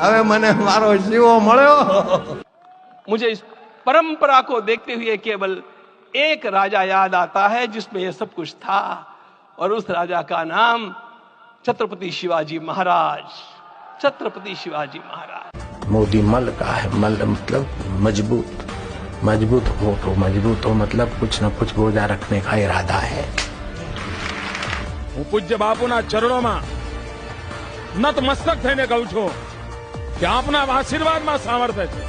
હવે મને મારો શિવો મળ્યો। मुझे इस परंपरा को देखते हुए केवल एक राजा याद आता है जिसमें यह सब कुछ था, और उस राजा का नाम छत्रपति शिवाजी महाराज। छत्रपति शिवाजी महाराज। मोदी मल का है, मल मतलब मजबूत, मजबूत हो तो मजबूत हो मतलब कुछ न कुछ बोझा रखने का इरादा है। હું પૂજ્ય બાપુના ચરણોમાં નતમસ્તક થઈને કહું છું કે આપના આશીર્વાદમાં સામર્થ્ય છે,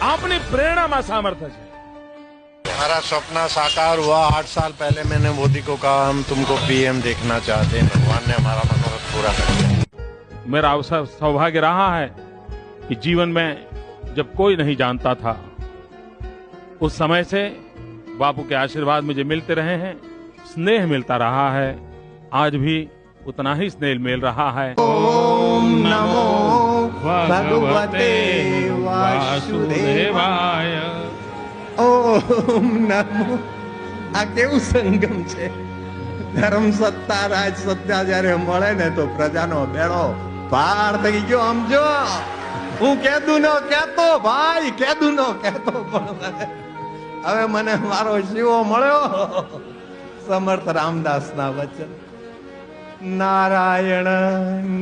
આપની પ્રેરણામાં સામર્થ્ય છે। हमारा सपना साकार हुआ। 8 साल पहले मैंने मोदी को कहा हम तुमको पीएम देखना चाहते हैं। भगवान ने हमारा मनोरथ पूरा कर दिया। मेरा अवसर सौभाग्य रहा है कि जीवन में जब कोई नहीं जानता था, उस समय से बापू के आशीर्वाद मुझे मिलते रहे हैं, स्नेह मिलता रहा है, आज भी उतना ही स्नेह मिल रहा है। ओम नमो भगवते वासुदेवाय। ओम नमो। आ केवुं संगम छे। धर्म सत्ता राज सत्ता जયારે મળે ને તો પ્રજાનો બેડો પાર થઈ ગયો। સમજો હું કેદું ન કહેતો ભાઈ, કેદું ન કહેતો, પણ હવે મને મારો શિવો મળ્યો। સમર્થ રામદાસના વચન। નારાયણ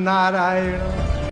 નારાયણ।